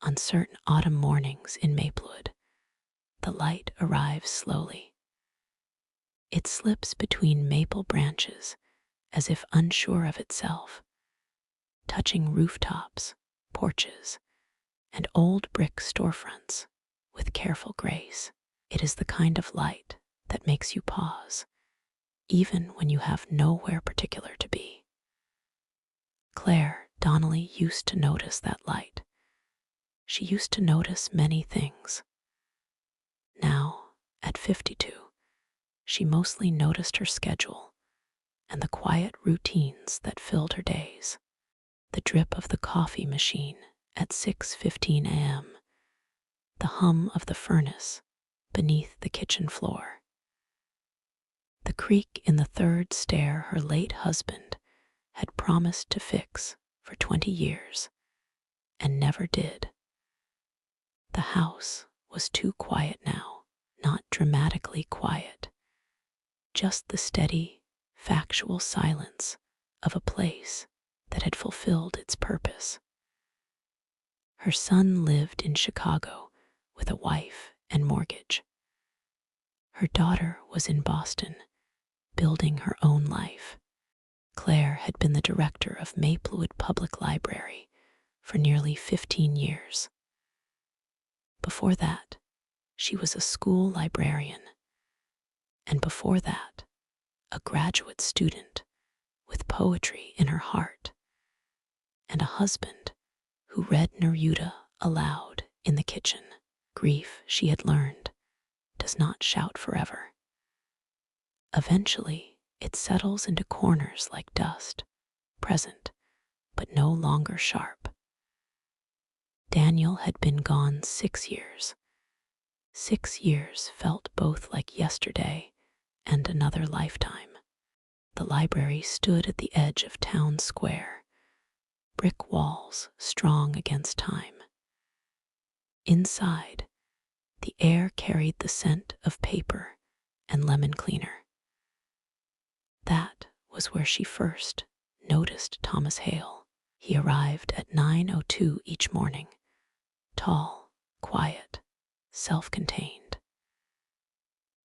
On certain autumn mornings in Maplewood, the light arrives slowly. It slips between maple branches as if unsure of itself, touching rooftops, porches, and old brick storefronts with careful grace. It is the kind of light that makes you pause, even when you have nowhere particular to be. Claire Donnelly used to notice that light. She used to notice many things. Now, at 52, she mostly noticed her schedule and the quiet routines that filled her days. The drip of the coffee machine at 6:15 a.m., the hum of the furnace beneath the kitchen floor, the creak in the third stair her late husband had promised to fix for 20 years and never did. The house was too quiet now, not dramatically quiet, just the steady, factual silence of a place that had fulfilled its purpose. Her son lived in Chicago with a wife and mortgage. Her daughter was in Boston, building her own life. Claire had been the director of Maplewood Public Library for nearly 15 years. Before that, she was a school librarian, and before that, a graduate student with poetry in her heart, and a husband who read Neruda aloud in the kitchen. Grief, she had learned, does not shout forever. Eventually, it settles into corners like dust, present, but no longer sharp. Daniel had been gone 6 years. 6 years felt both like yesterday and another lifetime. The library stood at the edge of Town Square, brick walls strong against time. Inside, the air carried the scent of paper and lemon cleaner. That was where she first noticed Thomas Hale. He arrived at 9:02 each morning, tall, quiet, self-contained.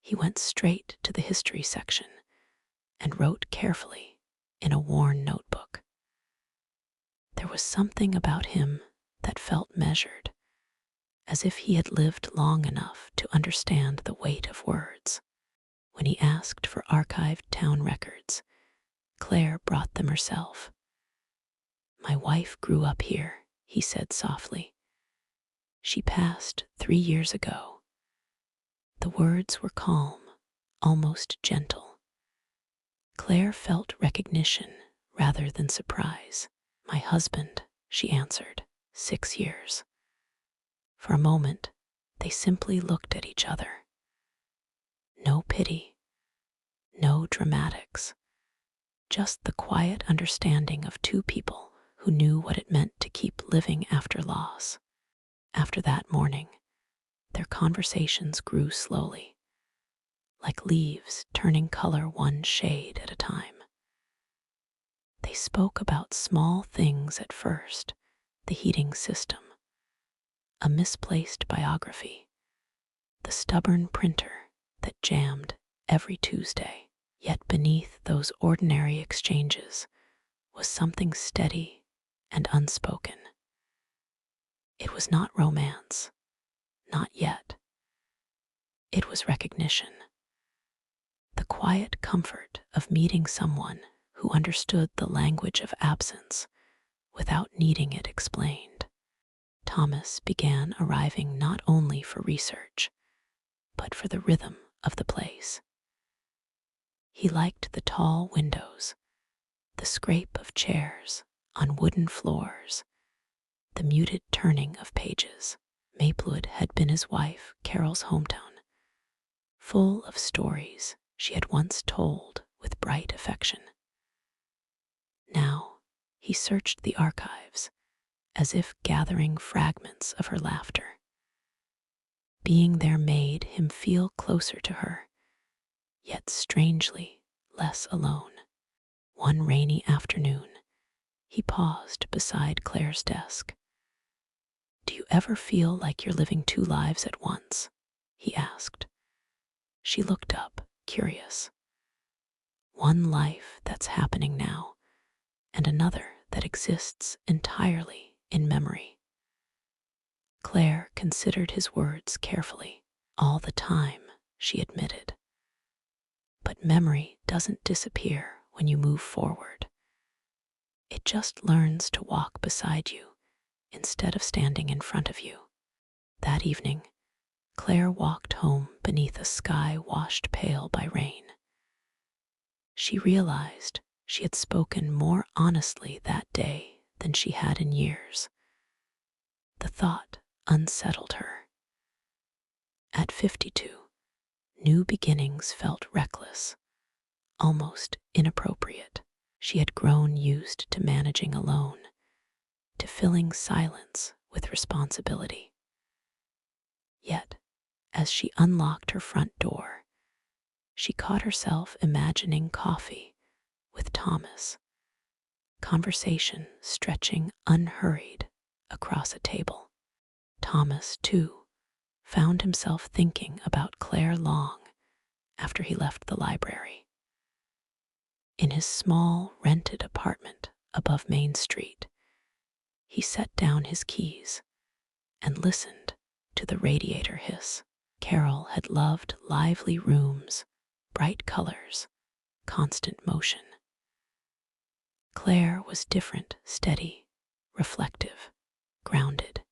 He went straight to the history section and wrote carefully in a worn notebook. There was something about him that felt measured, as if he had lived long enough to understand the weight of words. When he asked for archived town records, Claire brought them herself. "My wife grew up here," he said softly. "She passed 3 years ago." The words were calm, almost gentle. Claire felt recognition rather than surprise. "My husband," she answered, 6 years. For a moment, they simply looked at each other. No pity, no dramatics, just the quiet understanding of two people who knew what it meant to keep living after loss. After that morning, their conversations grew slowly, like leaves turning color one shade at a time. They spoke about small things at first, the heating system, a misplaced biography, the stubborn printer that jammed every Tuesday. Yet beneath those ordinary exchanges was something steady and unspoken. It was not romance, not yet. It was recognition. The quiet comfort of meeting someone who understood the language of absence without needing it explained. Thomas began arriving not only for research, but for the rhythm of the place. He liked the tall windows, the scrape of chairs on wooden floors, the muted turning of pages. Maplewood had been his wife Carol's hometown, full of stories she had once told with bright affection. Now he searched the archives as if gathering fragments of her laughter. Being there made him feel closer to her, yet strangely less alone. One rainy afternoon, he paused beside Claire's desk. "Do you ever feel like you're living two lives at once?" he asked. She looked up, curious. "One life that's happening now, and another that exists entirely in memory." Claire considered his words carefully. "All the time," she admitted. "But memory doesn't disappear when you move forward. It just learns to walk beside you instead of standing in front of you." That evening, Claire walked home beneath a sky washed pale by rain. She realized she had spoken more honestly that day than she had in years. The thought unsettled her. At 52, new beginnings felt reckless, almost inappropriate. She had grown used to managing alone, to filling silence with responsibility. Yet, as she unlocked her front door, she caught herself imagining coffee with Thomas, conversation stretching unhurried across a table. Thomas, too, found himself thinking about Claire long after he left the library. In his small, rented apartment above Main Street, he set down his keys and listened to the radiator hiss. Carol had loved lively rooms, bright colors, constant motion. Claire was different, steady, reflective, grounded.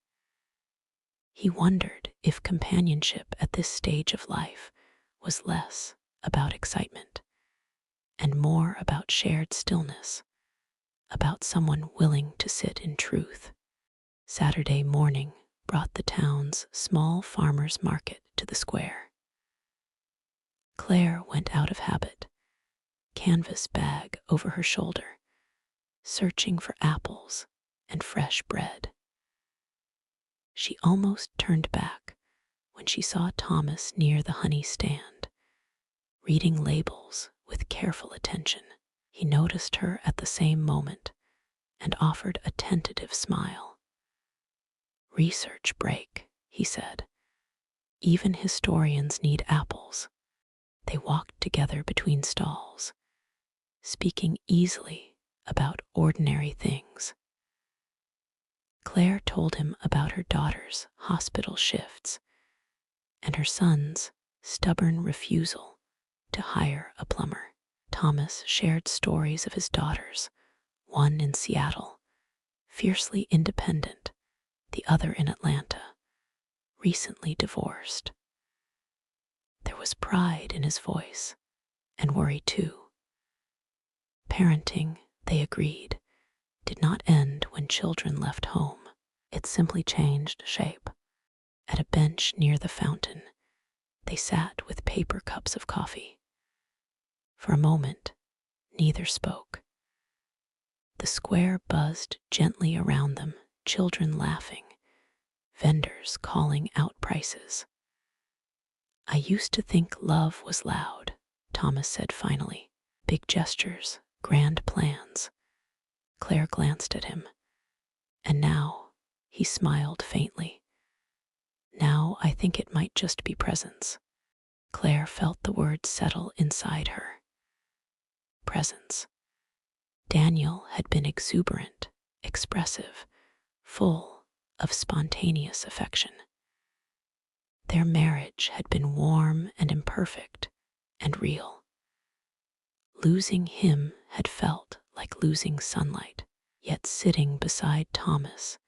He wondered if companionship at this stage of life was less about excitement and more about shared stillness, about someone willing to sit in truth. Saturday morning brought the town's small farmers' market to the square. Claire went out of habit, canvas bag over her shoulder, searching for apples and fresh bread. She almost turned back when she saw Thomas near the honey stand, reading labels with careful attention. He noticed her at the same moment and offered a tentative smile. "Research break," he said. "Even historians need apples." They walked together between stalls, speaking easily about ordinary things. Claire told him about her daughter's hospital shifts and her son's stubborn refusal to hire a plumber. Thomas shared stories of his daughters, one in Seattle, fiercely independent, the other in Atlanta, recently divorced. There was pride in his voice, and worry too. Parenting, they agreed, did not end when children left home. It simply changed shape. At a bench near the fountain, they sat with paper cups of coffee. For a moment, neither spoke. The square buzzed gently around them, children laughing, vendors calling out prices. "I used to think love was loud," Thomas said finally. "Big gestures, grand plans." Claire glanced at him. "And now," he smiled faintly, "now I think it might just be presence." Claire felt the words settle inside her. Presence. Daniel had been exuberant, expressive, full of spontaneous affection. Their marriage had been warm and imperfect and real. Losing him had felt like losing sunlight, yet sitting beside Thomas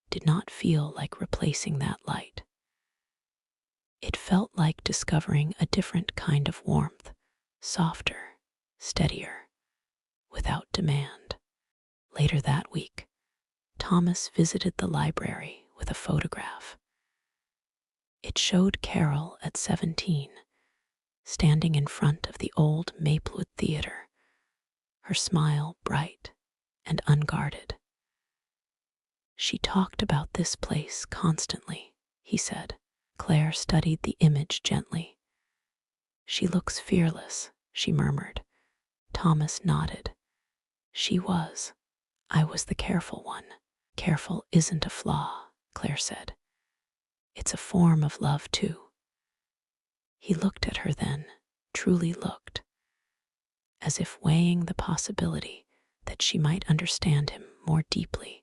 did not feel like replacing that light. It felt like discovering a different kind of warmth, softer, steadier, without demand. Later that week, Thomas visited the library with a photograph. It showed Carol at 17, standing in front of the old Maplewood Theater, her smile bright and unguarded. "She talked about this place constantly," he said. Claire studied the image gently. "She looks fearless," she murmured. Thomas nodded. "She was. I was the careful one." "Careful isn't a flaw," Claire said. It's a form of love, too. He looked at her then, truly looked, as if weighing the possibility that she might understand him more deeply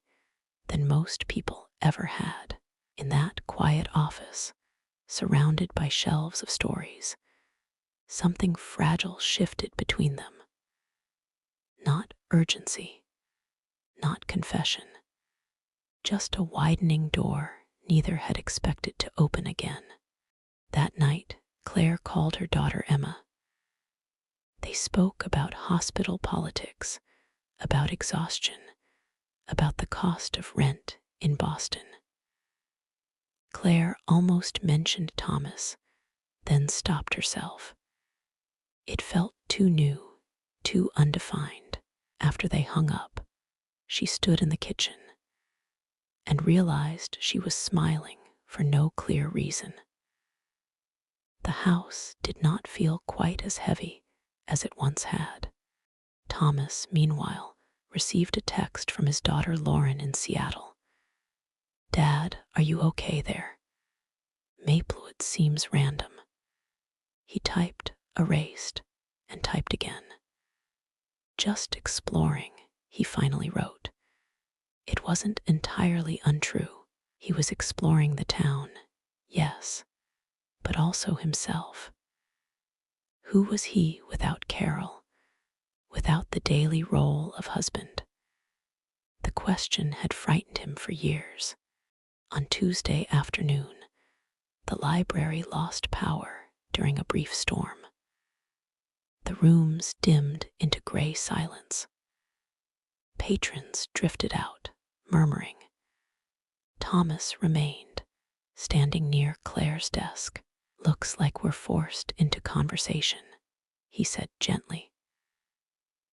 than most people ever had. In that quiet office, surrounded by shelves of stories, something fragile shifted between them. Not urgency, not confession, just a widening door neither had expected to open again. That night, Claire called her daughter Emma. They spoke about hospital politics, about exhaustion, about the cost of rent in Boston. Claire almost mentioned Thomas, then stopped herself. It felt too new, too undefined. After they hung up, she stood in the kitchen and realized she was smiling for no clear reason. The house did not feel quite as heavy as it once had. Thomas, meanwhile, received a text from his daughter Lauren in Seattle. "Dad, are you okay there? Maplewood seems random." He typed, erased, and typed again. "Just exploring," he finally wrote. It wasn't entirely untrue. He was exploring the town, yes, but also himself. Who was he without Carol, without the daily role of husband? The question had frightened him for years. On Tuesday afternoon, the library lost power during a brief storm. The rooms dimmed into gray silence. Patrons drifted out, murmuring. Thomas remained, standing near Claire's desk. "Looks like we're forced into conversation," he said gently.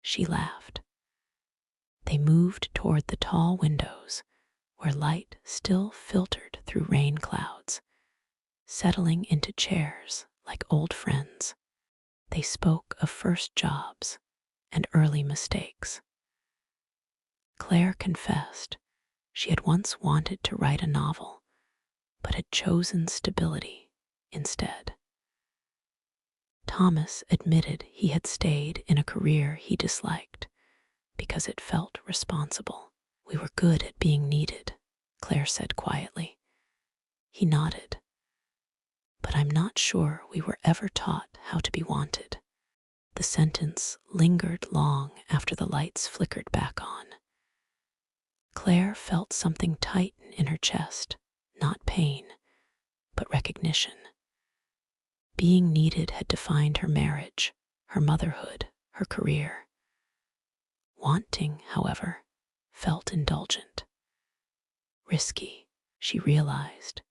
She laughed. They moved toward the tall windows, where light still filtered through rain clouds, settling into chairs like old friends. They spoke of first jobs and early mistakes. Claire confessed she had once wanted to write a novel, but had chosen stability instead. Thomas admitted he had stayed in a career he disliked because it felt responsible. "We were good at being needed," Claire said quietly. He nodded. "But I'm not sure we were ever taught how to be wanted." The sentence lingered long after the lights flickered back on. Claire felt something tighten in her chest, not pain, but recognition. Being needed had defined her marriage, her motherhood, her career. Wanting, however, felt indulgent. Risky, she realized.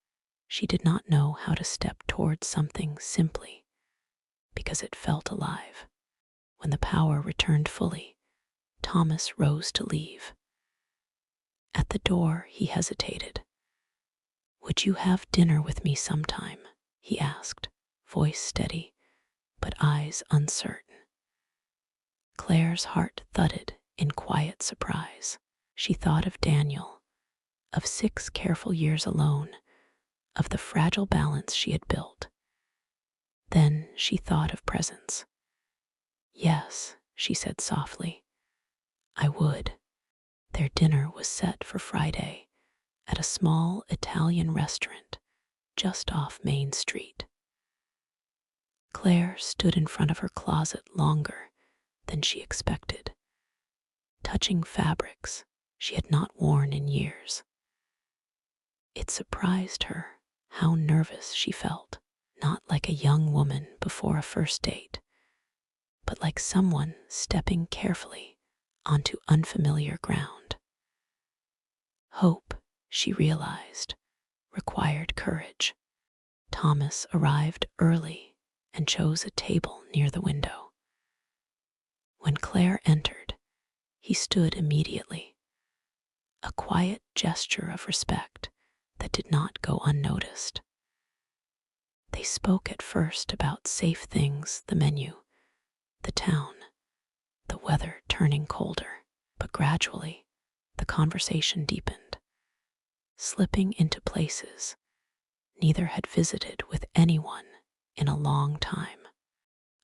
She did not know how to step towards something simply because it felt alive. When the power returned fully, Thomas rose to leave. At the door, he hesitated. "Would you have dinner with me sometime?" he asked, voice steady, but eyes uncertain. Claire's heart thudded in quiet surprise. She thought of Daniel, of 6 careful years alone, of the fragile balance she had built. Then she thought of presents. "Yes," she said softly, "I would." Their dinner was set for Friday at a small Italian restaurant just off Main Street. Claire stood in front of her closet longer than she expected, touching fabrics she had not worn in years. It surprised her how nervous she felt, not like a young woman before a first date, but like someone stepping carefully onto unfamiliar ground. Hope, she realized, required courage. Thomas arrived early and chose a table near the window. When Claire entered, he stood immediately, a quiet gesture of respect that did not go unnoticed. They spoke at first about safe things, the menu, the town, the weather turning colder, but gradually the conversation deepened. slipping into places neither had visited with anyone in a long time.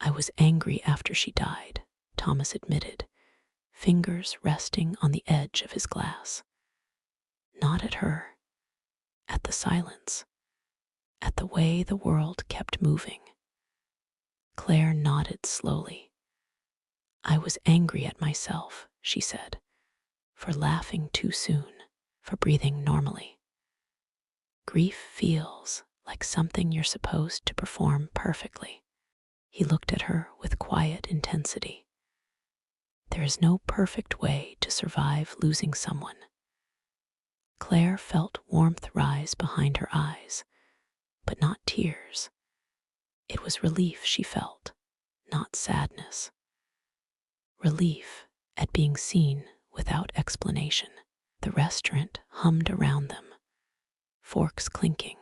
I was angry after she died, Thomas admitted, fingers resting on the edge of his glass. Not at her, at the silence, at the way the world kept moving. Claire nodded slowly. I was angry at myself, she said, for laughing too soon, for breathing normally. Grief feels like something you're supposed to perform perfectly. He looked at her with quiet intensity. There is no perfect way to survive losing someone. Claire felt warmth rise behind her eyes, but not tears. It was relief she felt, not sadness. Relief at being seen without explanation. The restaurant hummed around them, forks clinking,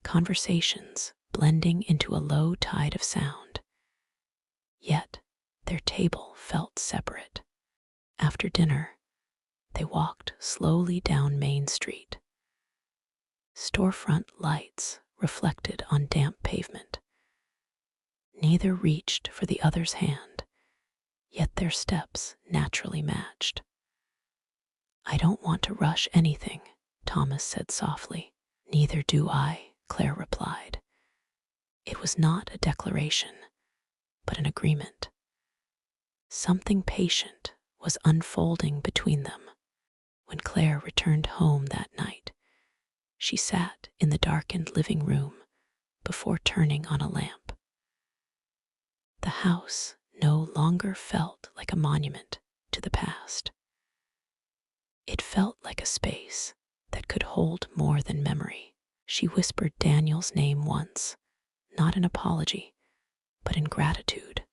conversations blending into a low tide of sound. Yet their table felt separate. After dinner, they walked slowly down Main Street. Storefront lights reflected on damp pavement. Neither reached for the other's hand, yet their steps naturally matched. I don't want to rush anything, Thomas said softly. Neither do I, Claire replied. It was not a declaration, but an agreement. Something patient was unfolding between them. When Claire returned home that night, she sat in the darkened living room before turning on a lamp. The house no longer felt like a monument to the past. It felt like a space that could hold more than memory. She whispered Daniel's name once, not in apology, but in gratitude.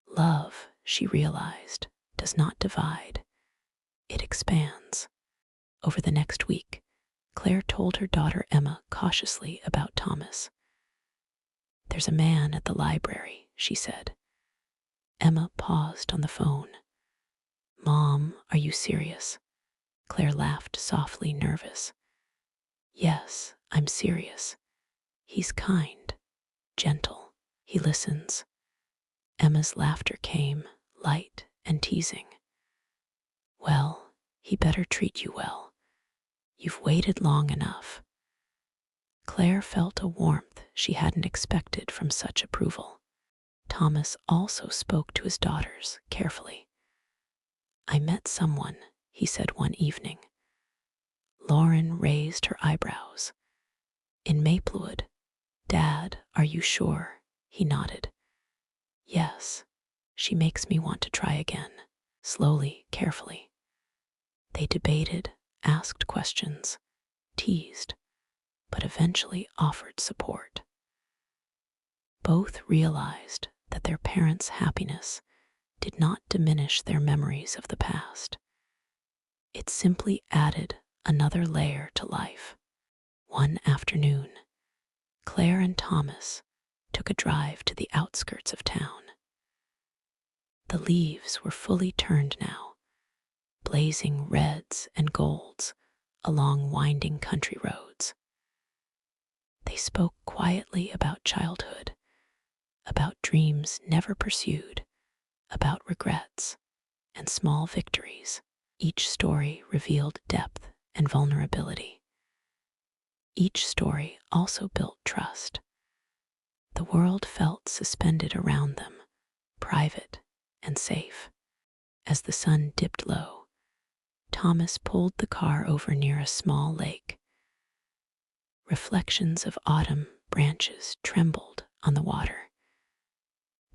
Love, she realized, does not divide. It expands. Over the next week, Claire told her daughter Emma cautiously about Thomas. There's a man at the library, she said. Emma paused on the phone. Mom, are you serious? Claire laughed softly, nervous. Yes, I'm serious. He's kind, gentle. He listens. Emma's laughter came, light and teasing. Well, he better treat you well. You've waited long enough. Claire felt a warmth she hadn't expected from such approval. Thomas also spoke to his daughters carefully. I met someone, he said one evening. Lauren raised her eyebrows. In Maplewood. Dad, are you sure? He nodded. Yes, she makes me want to try again. Slowly, carefully. They debated, asked questions, teased, but eventually offered support. Both realized that their parents' happiness did not diminish their memories of the past. It simply added another layer to life. One afternoon, Claire and Thomas took a drive to the outskirts of town. The leaves were fully turned now, blazing reds and golds along winding country roads. They spoke quietly about childhood, about dreams never pursued, about regrets and small victories. Each story revealed depth and vulnerability. Each story also built trust. The world felt suspended around them, private and safe. As the sun dipped low, Thomas pulled the car over near a small lake. Reflections of autumn branches trembled on the water.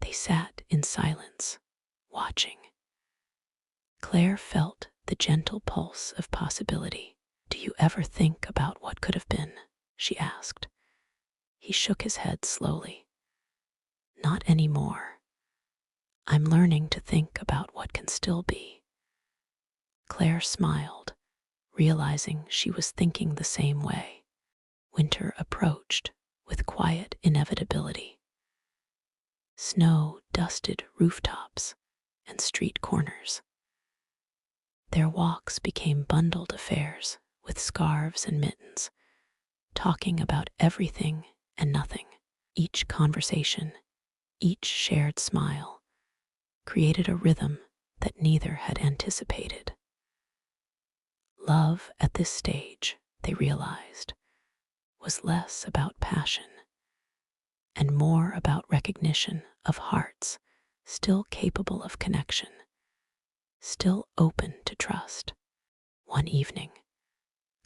They sat in silence, watching. Claire felt the gentle pulse of possibility. Do you ever think about what could have been? She asked. He shook his head slowly. Not anymore. I'm learning to think about what can still be. Claire smiled, realizing she was thinking the same way. Winter approached with quiet inevitability. Snow dusted rooftops and street corners. Their walks became bundled affairs with scarves and mittens, talking about everything and nothing. Each conversation, each shared smile, created a rhythm that neither had anticipated. Love at this stage, they realized, was less about passion and more about recognition of hearts still capable of connection, still open to trust. One evening,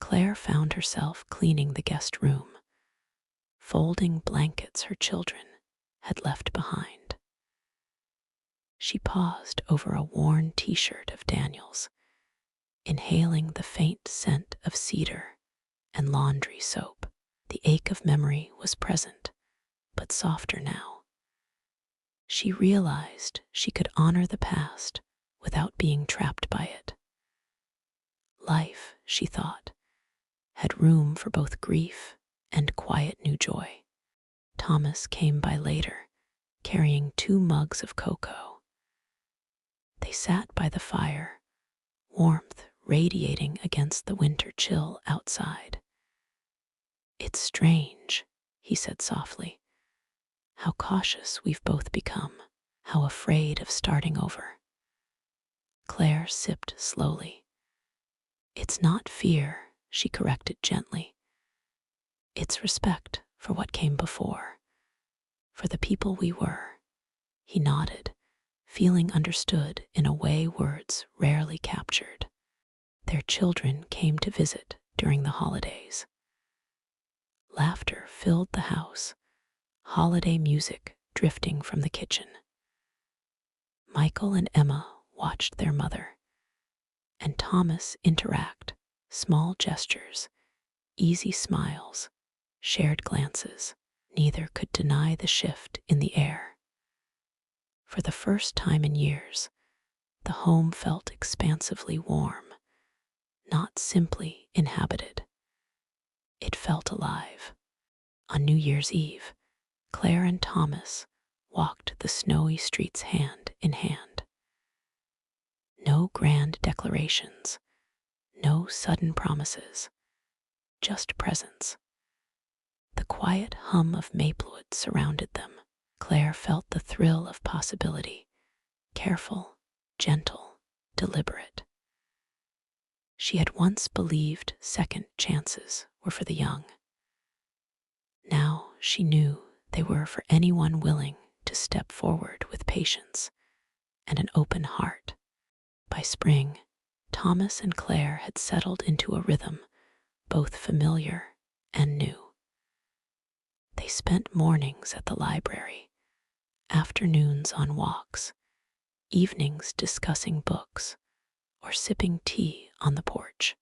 Claire found herself cleaning the guest room, folding blankets her children had left behind. She paused over a worn t-shirt of Daniel's, inhaling the faint scent of cedar and laundry soap. The ache of memory was present, but softer now. She realized she could honor the past without being trapped by it. Life, she thought, had room for both grief and quiet new joy. Thomas came by later, carrying 2 mugs of cocoa. They sat by the fire, warmth radiating against the winter chill outside. "It's strange," he said softly, "how cautious we've both become, how afraid of starting over." Claire sipped slowly. "It's not fear," she corrected gently. "It's respect for what came before, for the people we were." He nodded, feeling understood in a way words rarely captured. Their children came to visit during the holidays. Laughter filled the house, holiday music drifting from the kitchen. Michael and Emma watched their mother, and Thomas interact, small gestures, easy smiles, shared glances. Neither could deny the shift in the air. For the first time in years, the home felt expansively warm, not simply inhabited. It felt alive. On New Year's Eve, Claire and Thomas walked the snowy streets hand in hand. No grand declarations, no sudden promises, just presence. The quiet hum of Maplewood surrounded them. Claire felt the thrill of possibility, careful, gentle, deliberate. She had once believed second chances were for the young. Now she knew they were for anyone willing to step forward with patience and an open heart. By spring, Thomas and Claire had settled into a rhythm both familiar and new. They spent mornings at the library, afternoons on walks, evenings discussing books, or sipping tea on the porch.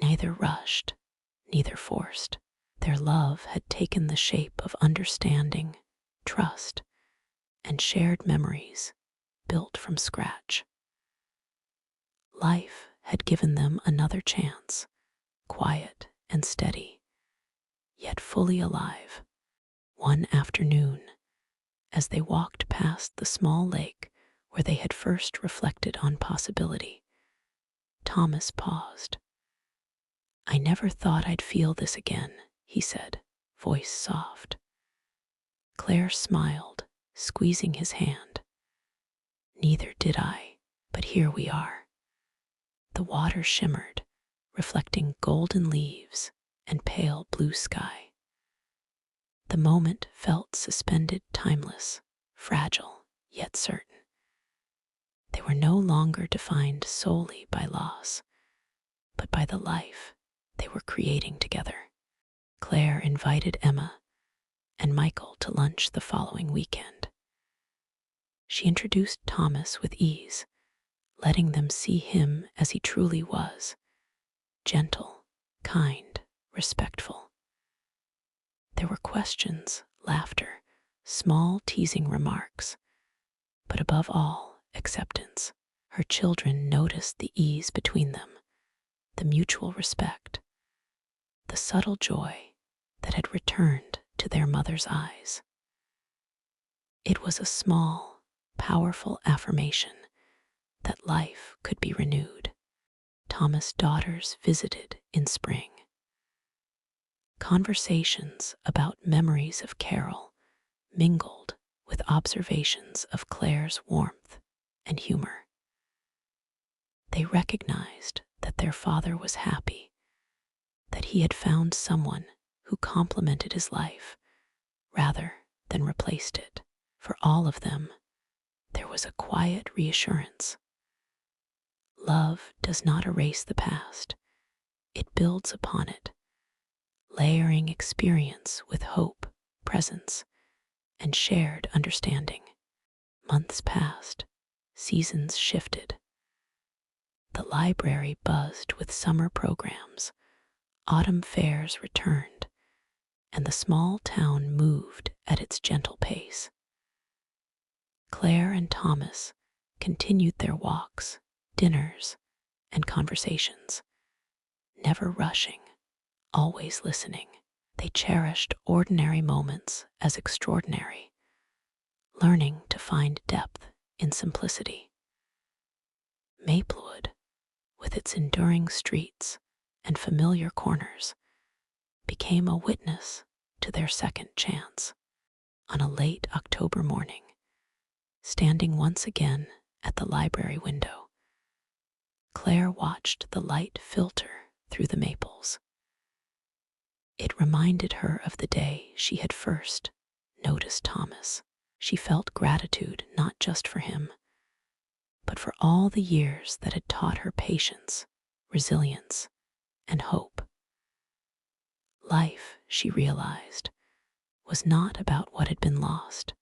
Neither rushed, neither forced. Their love had taken the shape of understanding, trust, and shared memories built from scratch. Life had given them another chance, quiet and steady, yet fully alive. One afternoon, as they walked past the small lake where they had first reflected on possibility, Thomas paused. "I never thought I'd feel this again," he said, voice soft. Claire smiled, squeezing his hand. "Neither did I, but here we are." The water shimmered, reflecting golden leaves and pale blue sky. The moment felt suspended, timeless, fragile, yet certain. They were no longer defined solely by loss, but by the life they were creating together. Claire invited Emma and Michael to lunch the following weekend. She introduced Thomas with ease, letting them see him as he truly was, gentle, kind, respectful. There were questions, laughter, small teasing remarks, but above all, acceptance. Her children noticed the ease between them, the mutual respect, the subtle joy that had returned to their mother's eyes. It was a small, powerful affirmation that life could be renewed. Thomas' daughters visited in spring. Conversations about memories of Carol mingled with observations of Claire's warmth and humor. They recognized that their father was happy, that he had found someone who complemented his life rather than replaced it. For all of them, there was a quiet reassurance. Love does not erase the past, it builds upon it, layering experience with hope, presence, and shared understanding. Months passed, seasons shifted. The library buzzed with summer programs, autumn fairs returned, and the small town moved at its gentle pace. Claire and Thomas continued their walks, dinners, and conversations, never rushing, always listening. They cherished ordinary moments as extraordinary, learning to find depth in simplicity. Maplewood, with its enduring streets and familiar corners, became a witness to their second chance. On a late October morning, standing once again at the library window, Claire watched the light filter through the maples. It reminded her of the day she had first noticed Thomas. She felt gratitude not just for him, but for all the years that had taught her patience, resilience, and hope. Life, she realized, was not about what had been lost,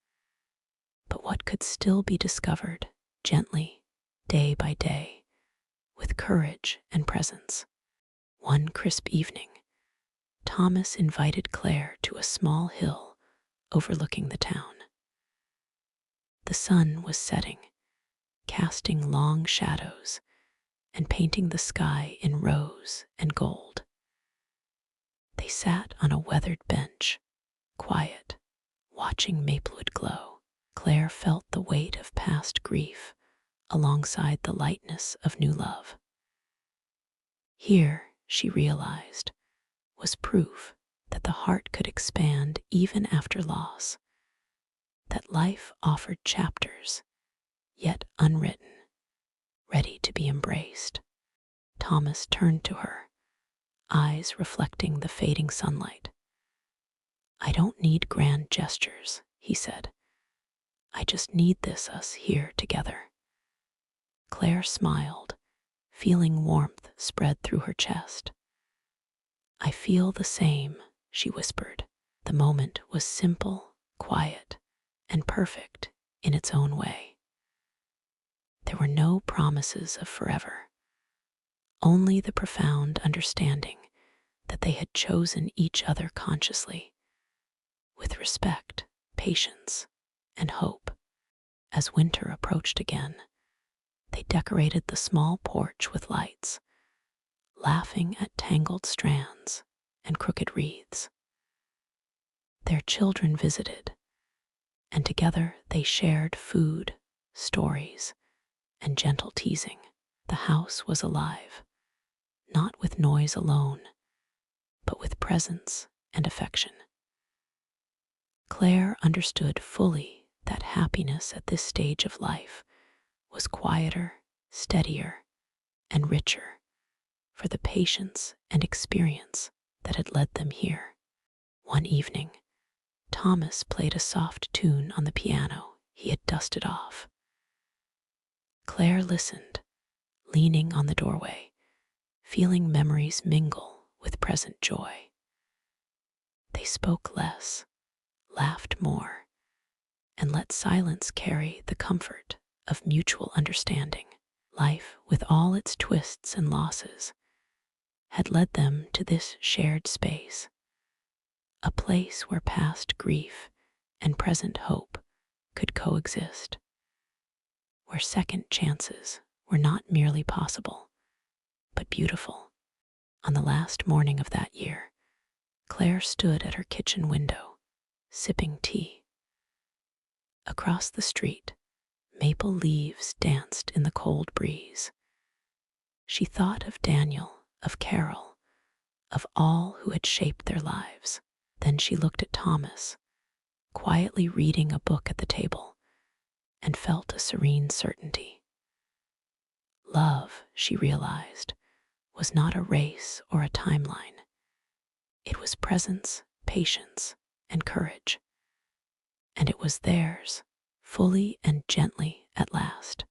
but what could still be discovered gently, day by day, with courage and presence. One crisp evening, Thomas invited Claire to a small hill overlooking the town. The sun was setting, casting long shadows and painting the sky in rose and gold. They sat on a weathered bench, quiet, watching Maplewood glow. Claire felt the weight of past grief alongside the lightness of new love. Here, she realized, was proof that the heart could expand even after loss, that life offered chapters, yet unwritten, ready to be embraced. Thomas turned to her, eyes reflecting the fading sunlight. "I don't need grand gestures," he said. "I just need us here together." Claire smiled, feeling warmth spread through her chest. "I feel the same," she whispered. The moment was simple, quiet, and perfect in its own way. There were no promises of forever, only the profound understanding that they had chosen each other consciously, with respect, patience, and hope. As winter approached again, they decorated the small porch with lights, laughing at tangled strands and crooked wreaths. Their children visited, and together they shared food, stories, and gentle teasing. The house was alive, not with noise alone, but with presence and affection. Claire understood fully that happiness at this stage of life was quieter, steadier, and richer for the patience and experience that had led them here. One evening, Thomas played a soft tune on the piano he had dusted off. Claire listened, leaning on the doorway, feeling memories mingle with present joy. They spoke less, laughed more, and let silence carry the comfort of mutual understanding. Life, with all its twists and losses, had led them to this shared space, a place where past grief and present hope could coexist, where second chances were not merely possible, but beautiful. On the last morning of that year, Claire stood at her kitchen window, sipping tea. Across the street, maple leaves danced in the cold breeze. She thought of Daniel, of Carol, of all who had shaped their lives. Then she looked at Thomas, quietly reading a book at the table, and felt a serene certainty. Love, she realized, was not a race or a timeline. It was presence, patience, and courage. And it was theirs, fully and gently at last.